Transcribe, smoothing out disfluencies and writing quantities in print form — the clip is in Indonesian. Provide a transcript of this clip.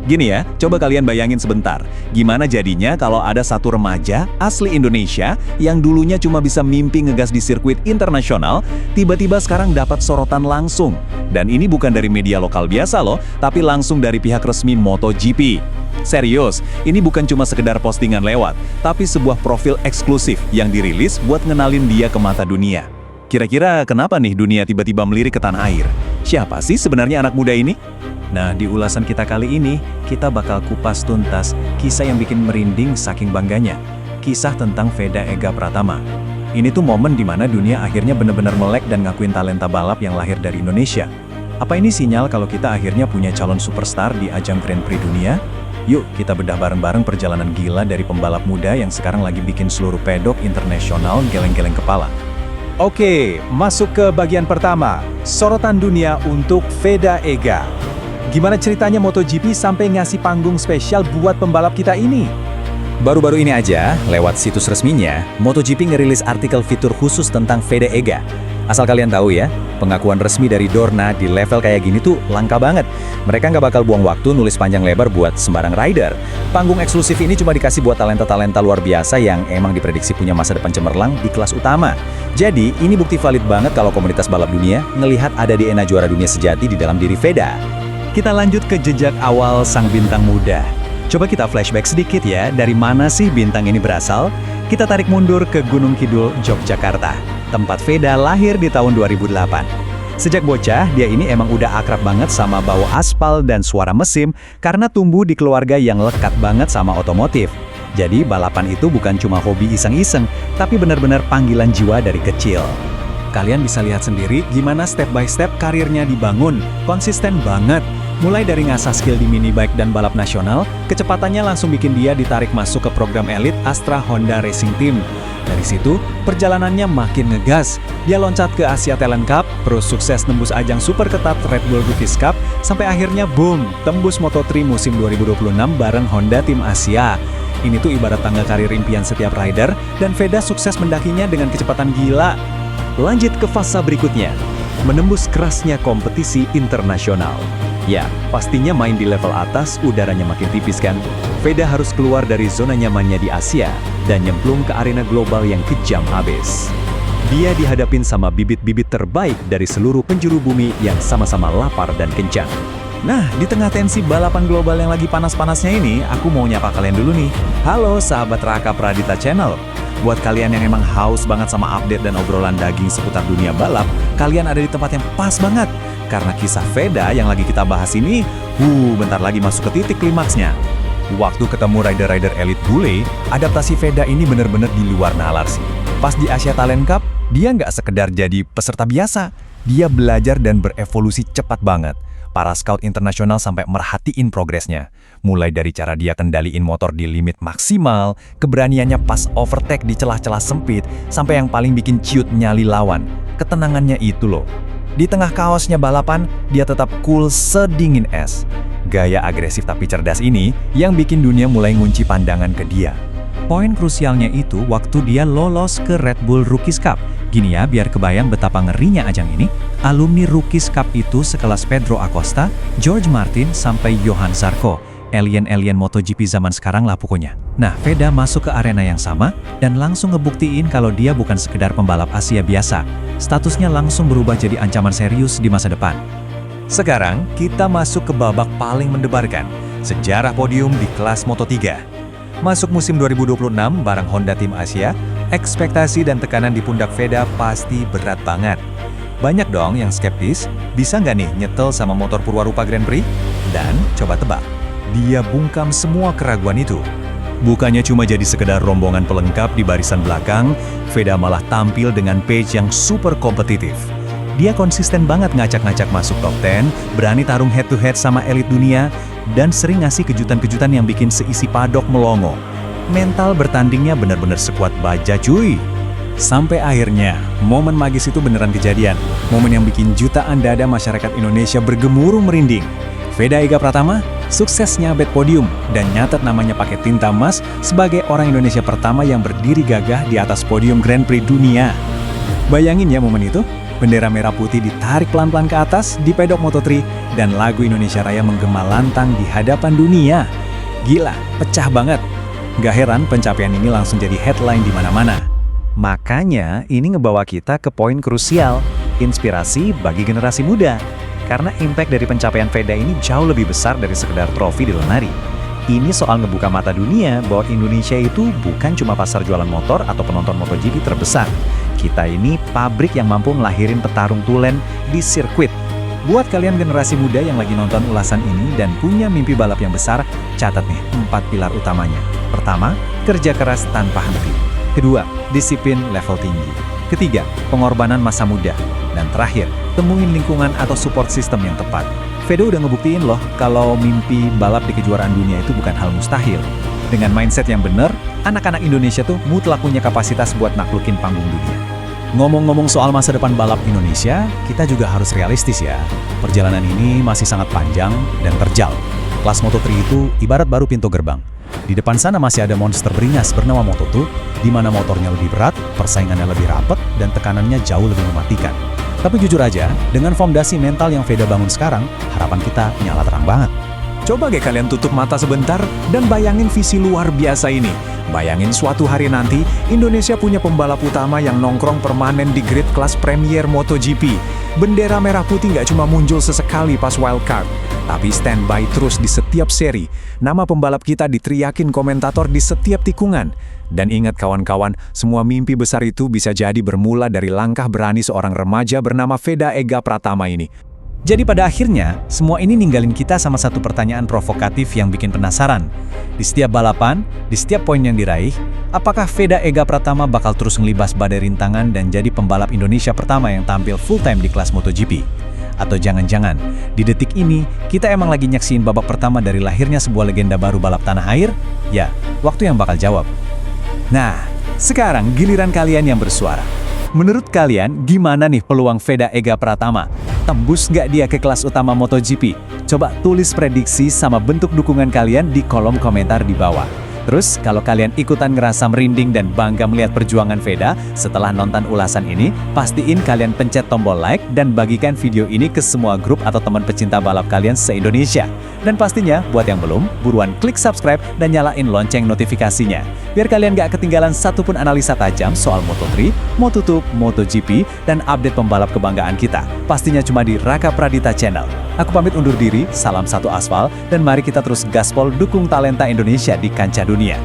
Gini ya, coba kalian bayangin sebentar. Gimana jadinya kalau ada satu remaja asli Indonesia yang dulunya cuma bisa mimpi ngegas di sirkuit internasional, tiba-tiba sekarang dapat sorotan langsung. Dan ini bukan dari media lokal biasa loh, tapi langsung dari pihak resmi MotoGP. Serius, ini bukan cuma sekedar postingan lewat, tapi sebuah profil eksklusif yang dirilis buat ngenalin dia ke mata dunia. Kira-kira kenapa nih dunia tiba-tiba melirik ke tanah air? Siapa sih sebenarnya anak muda ini? Nah, di ulasan kita kali ini, kita bakal kupas tuntas kisah yang bikin merinding saking bangganya. Kisah tentang Veda Ega Pratama. Ini tuh momen di mana dunia akhirnya benar-benar melek dan ngakuin talenta balap yang lahir dari Indonesia. Apa ini sinyal kalau kita akhirnya punya calon superstar di ajang Grand Prix dunia? Yuk, kita bedah bareng-bareng perjalanan gila dari pembalap muda yang sekarang lagi bikin seluruh pedok internasional geleng-geleng kepala. Oke, masuk ke bagian pertama. Sorotan dunia untuk Veda Ega. Gimana ceritanya MotoGP sampai ngasih panggung spesial buat pembalap kita ini? Baru-baru ini aja, lewat situs resminya, MotoGP ngerilis artikel fitur khusus tentang Veda Ega. Asal kalian tahu ya, pengakuan resmi dari Dorna di level kayak gini tuh langka banget. Mereka nggak bakal buang waktu nulis panjang lebar buat sembarang rider. Panggung eksklusif ini cuma dikasih buat talenta-talenta luar biasa yang emang diprediksi punya masa depan cemerlang di kelas utama. Jadi, ini bukti valid banget kalau komunitas balap dunia ngelihat ada DNA juara dunia sejati di dalam diri Veda. Kita lanjut ke jejak awal sang bintang muda. Coba kita flashback sedikit ya, dari mana sih bintang ini berasal? Kita tarik mundur ke Gunung Kidul, Yogyakarta, tempat Veda lahir di tahun 2008. Sejak bocah, dia ini emang udah akrab banget sama bau aspal dan suara mesin karena tumbuh di keluarga yang lekat banget sama otomotif. Jadi balapan itu bukan cuma hobi iseng-iseng, tapi benar-benar panggilan jiwa dari kecil. Kalian bisa lihat sendiri gimana step by step karirnya dibangun, konsisten banget. Mulai dari ngasah skill di minibike dan balap nasional, kecepatannya langsung bikin dia ditarik masuk ke program elit Astra Honda Racing Team. Dari situ, perjalanannya makin ngegas. Dia loncat ke Asia Talent Cup, terus sukses nembus ajang super ketat Red Bull Rookies Cup, sampai akhirnya boom, tembus Moto3 musim 2026 bareng Honda Tim Asia. Ini tuh ibarat tangga karir impian setiap rider, dan Veda sukses mendakinya dengan kecepatan gila. Lanjut ke fase berikutnya, menembus kerasnya kompetisi internasional. Ya, pastinya main di level atas, udaranya makin tipis kan? Veda harus keluar dari zona nyamannya di Asia dan nyemplung ke arena global yang kejam abis. Dia dihadapin sama bibit-bibit terbaik dari seluruh penjuru bumi yang sama-sama lapar dan kencang. Nah, di tengah tensi balapan global yang lagi panas-panasnya ini, aku mau nyapa kalian dulu nih. Halo sahabat Raka Pradita Channel. Buat kalian yang emang haus banget sama update dan obrolan daging seputar dunia balap, kalian ada di tempat yang pas banget. Karena kisah Veda yang lagi kita bahas ini, bentar lagi masuk ke titik klimaksnya. Waktu ketemu rider-rider elit bule, adaptasi Veda ini bener-bener di luar nalar sih. Pas di Asia Talent Cup, dia nggak sekedar jadi peserta biasa. Dia belajar dan berevolusi cepat banget. Para scout internasional sampai merhatiin progresnya. Mulai dari cara dia kendaliin motor di limit maksimal, keberaniannya pas overtake di celah-celah sempit, sampai yang paling bikin ciut nyali lawan. Ketenangannya itu loh. Di tengah kaosnya balapan, dia tetap cool sedingin es. Gaya agresif tapi cerdas ini yang bikin dunia mulai ngunci pandangan ke dia. Poin krusialnya itu waktu dia lolos ke Red Bull Rookies Cup. Gini ya, biar kebayang betapa ngerinya ajang ini. Alumni Rookies Cup itu sekelas Pedro Acosta, George Martin, sampai Johan Zarco. Alien-alien MotoGP zaman sekarang lah pokoknya. Nah, Veda masuk ke arena yang sama dan langsung ngebuktiin kalau dia bukan sekedar pembalap Asia biasa. Statusnya langsung berubah jadi ancaman serius di masa depan. Sekarang, kita masuk ke babak paling mendebarkan, sejarah podium di kelas Moto3. Masuk musim 2026 bareng Honda Tim Asia, ekspektasi dan tekanan di pundak Veda pasti berat banget. Banyak dong yang skeptis, bisa nggak nih nyetel sama motor Purwarupa Grand Prix? Dan coba tebak, dia bungkam semua keraguan itu. Bukannya cuma jadi sekedar rombongan pelengkap di barisan belakang, Veda malah tampil dengan pace yang super kompetitif. Dia konsisten banget ngacak-ngacak masuk top 10, berani tarung head-to-head sama elit dunia, dan sering ngasih kejutan-kejutan yang bikin seisi padok melongo. Mental bertandingnya benar-benar sekuat baja cuy. Sampai akhirnya, momen magis itu beneran kejadian. Momen yang bikin jutaan dada masyarakat Indonesia bergemuruh merinding. Veda Ega Pratama sukses nyabet podium dan nyatet namanya pakai tinta emas sebagai orang Indonesia pertama yang berdiri gagah di atas podium Grand Prix dunia. Bayangin ya momen itu, Bendera merah putih ditarik pelan-pelan ke atas di pedok Moto3 dan lagu Indonesia Raya menggema lantang di hadapan dunia. Gila, pecah banget. Gak heran pencapaian ini langsung jadi headline di mana-mana. Makanya ini ngebawa kita ke poin krusial, inspirasi bagi generasi muda. Karena impact dari pencapaian VEDA ini jauh lebih besar dari sekedar trofi di lenari. Ini soal ngebuka mata dunia bahwa Indonesia itu bukan cuma pasar jualan motor atau penonton MotoGP terbesar. Kita ini pabrik yang mampu ngelahirin petarung tulen di sirkuit. Buat kalian generasi muda yang lagi nonton ulasan ini dan punya mimpi balap yang besar, catat nih 4 pilar utamanya. Pertama, kerja keras tanpa henti. Kedua, disiplin level tinggi. Ketiga, pengorbanan masa muda. Dan terakhir, temuin lingkungan atau support system yang tepat. VEDA udah ngebuktiin loh kalau mimpi balap di kejuaraan dunia itu bukan hal mustahil. Dengan mindset yang bener, anak-anak Indonesia tuh mutlak punya kapasitas buat naklukin panggung dunia. Ngomong-ngomong soal masa depan balap Indonesia, kita juga harus realistis ya. Perjalanan ini masih sangat panjang dan terjal. Kelas Moto3 itu ibarat baru pintu gerbang. Di depan sana masih ada monster beringas bernama Moto2, di mana motornya lebih berat, persaingannya lebih rapat, dan tekanannya jauh lebih mematikan. Tapi jujur aja, dengan fondasi mental yang VEDA bangun sekarang, harapan kita nyala terang banget. Coba deh kalian tutup mata sebentar dan bayangin visi luar biasa ini. Bayangin suatu hari nanti, Indonesia punya pembalap utama yang nongkrong permanen di grid kelas Premier MotoGP. Bendera merah putih nggak cuma muncul sesekali pas wildcard, tapi standby terus di setiap seri. Nama pembalap kita diteriakin komentator di setiap tikungan. Dan ingat kawan-kawan, semua mimpi besar itu bisa jadi bermula dari langkah berani seorang remaja bernama VEDA Ega Pratama ini. Jadi pada akhirnya, semua ini ninggalin kita sama satu pertanyaan provokatif yang bikin penasaran. Di setiap balapan, di setiap poin yang diraih, apakah VEDA Ega Pratama bakal terus ngelibas badai rintangan dan jadi pembalap Indonesia pertama yang tampil full-time di kelas MotoGP? Atau jangan-jangan, di detik ini, kita emang lagi nyaksiin babak pertama dari lahirnya sebuah legenda baru balap tanah air? Ya, waktu yang bakal jawab. Nah, sekarang giliran kalian yang bersuara. Menurut kalian, gimana nih peluang VEDA Ega Pratama? Tembus nggak dia ke kelas utama MotoGP? Coba tulis prediksi sama bentuk dukungan kalian di kolom komentar di bawah. Terus, kalau kalian ikutan ngerasa merinding dan bangga melihat perjuangan VEDA setelah nonton ulasan ini, pastiin kalian pencet tombol like dan bagikan video ini ke semua grup atau teman pecinta balap kalian se-Indonesia. Dan pastinya, buat yang belum, buruan klik subscribe dan nyalain lonceng notifikasinya. Biar kalian gak ketinggalan satupun analisa tajam soal Moto3, Moto2, MotoGP, dan update pembalap kebanggaan kita. Pastinya cuma di Raka Pradita Channel. Aku pamit undur diri, salam satu aspal, dan mari kita terus gaspol dukung talenta Indonesia di kancah dunia.